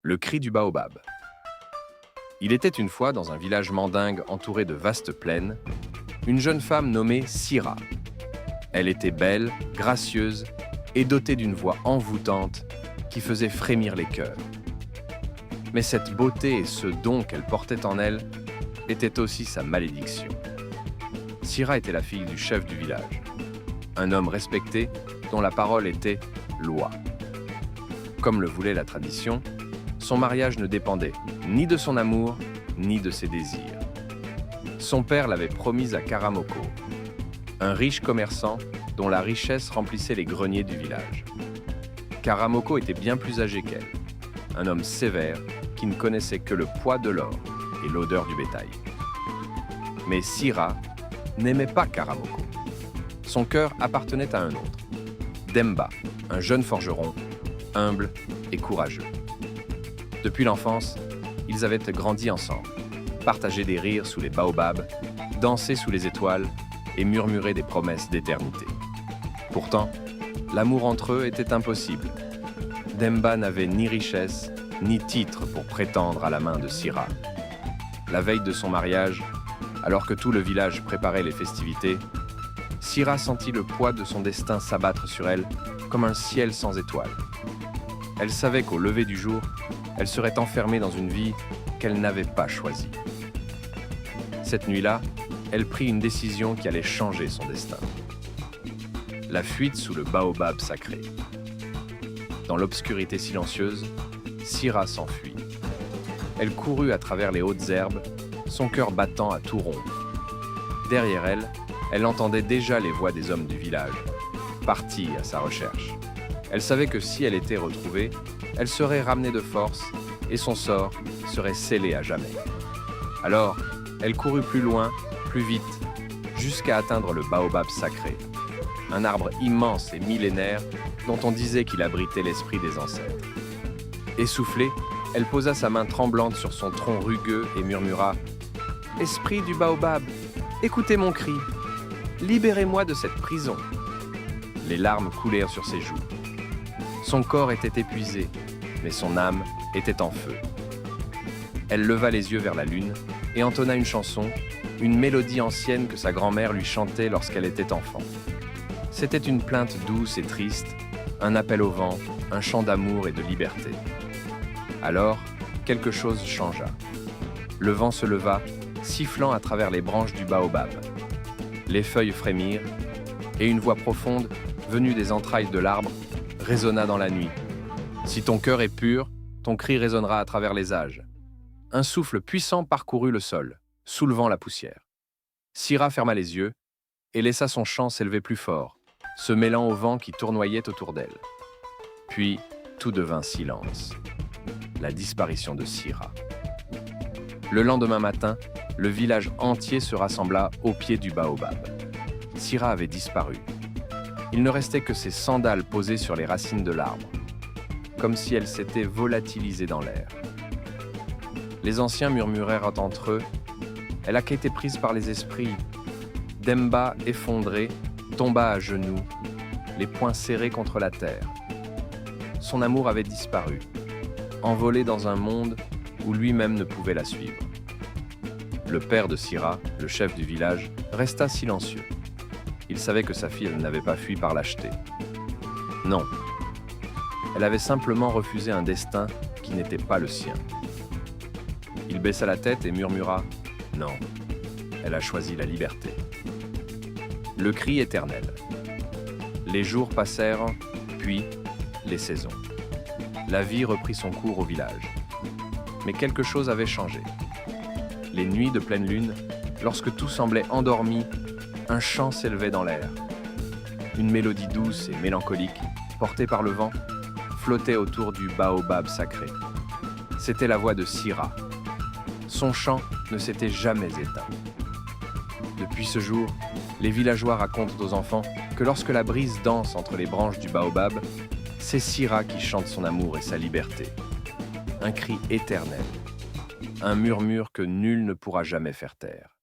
Le cri du baobab. Il était une fois dans un village mandingue entouré de vastes plaines, une jeune femme nommée Sira. Elle était belle, gracieuse et dotée d'une voix envoûtante qui faisait frémir les cœurs. Mais cette beauté et ce don qu'elle portait en elle étaient aussi sa malédiction. Sira était la fille du chef du village, un homme respecté dont la parole était loi. Comme le voulait la tradition, son mariage ne dépendait ni de son amour, ni de ses désirs. Son père l'avait promise à Karamoko, un riche commerçant dont la richesse remplissait les greniers du village. Karamoko était bien plus âgé qu'elle, un homme sévère qui ne connaissait que le poids de l'or et l'odeur du bétail. Mais Sira n'aimait pas Karamoko. Son cœur appartenait à un autre, Demba, un jeune forgeron, humble et courageux. Depuis l'enfance, ils avaient grandi ensemble, partagé des rires sous les baobabs, dansé sous les étoiles et murmuré des promesses d'éternité. Pourtant, l'amour entre eux était impossible. Demba n'avait ni richesse, ni titre pour prétendre à la main de Sira. La veille de son mariage, alors que tout le village préparait les festivités, Sira sentit le poids de son destin s'abattre sur elle comme un ciel sans étoiles. Elle savait qu'au lever du jour, elle serait enfermée dans une vie qu'elle n'avait pas choisie. Cette nuit-là, elle prit une décision qui allait changer son destin. La fuite sous le baobab sacré. Dans l'obscurité silencieuse, Sira s'enfuit. Elle courut à travers les hautes herbes, son cœur battant à tout rompre. Derrière elle, elle entendait déjà les voix des hommes du village, partis à sa recherche. Elle savait que si elle était retrouvée, elle serait ramenée de force et son sort serait scellé à jamais. Alors, elle courut plus loin, plus vite, jusqu'à atteindre le baobab sacré, un arbre immense et millénaire dont on disait qu'il abritait l'esprit des ancêtres. Essoufflée, elle posa sa main tremblante sur son tronc rugueux et murmura « Esprit du baobab, écoutez mon cri, libérez-moi de cette prison !» Les larmes coulèrent sur ses joues. Son corps était épuisé, mais son âme était en feu. Elle leva les yeux vers la lune et entonna une chanson, une mélodie ancienne que sa grand-mère lui chantait lorsqu'elle était enfant. C'était une plainte douce et triste, un appel au vent, un chant d'amour et de liberté. Alors, quelque chose changea. Le vent se leva, sifflant à travers les branches du baobab. Les feuilles frémirent, et une voix profonde, venue des entrailles de l'arbre, résonna dans la nuit. Si ton cœur est pur, ton cri résonnera à travers les âges. Un souffle puissant parcourut le sol, soulevant la poussière. Sira ferma les yeux et laissa son chant s'élever plus fort, se mêlant au vent qui tournoyait autour d'elle. Puis, tout devint silence. La disparition de Sira. Le lendemain matin, le village entier se rassembla au pied du baobab. Sira avait disparu. Il ne restait que ses sandales posées sur les racines de l'arbre, comme si elle s'était volatilisée dans l'air. Les anciens murmurèrent entre eux « Elle a été prise par les esprits ». Demba, effondré, tomba à genoux, les poings serrés contre la terre. Son amour avait disparu, envolé dans un monde où lui-même ne pouvait la suivre. Le père de Sira, le chef du village, resta silencieux. Il savait que sa fille n'avait pas fui par lâcheté. Non, elle avait simplement refusé un destin qui n'était pas le sien. Il baissa la tête et murmura « Non, elle a choisi la liberté ». Le cri éternel. Les jours passèrent, puis les saisons. La vie reprit son cours au village. Mais quelque chose avait changé. Les nuits de pleine lune, lorsque tout semblait endormi, un chant s'élevait dans l'air. Une mélodie douce et mélancolique, portée par le vent, flottait autour du baobab sacré. C'était la voix de Sira. Son chant ne s'était jamais éteint. Depuis ce jour, les villageois racontent aux enfants que lorsque la brise danse entre les branches du baobab, c'est Sira qui chante son amour et sa liberté. Un cri éternel, un murmure que nul ne pourra jamais faire taire.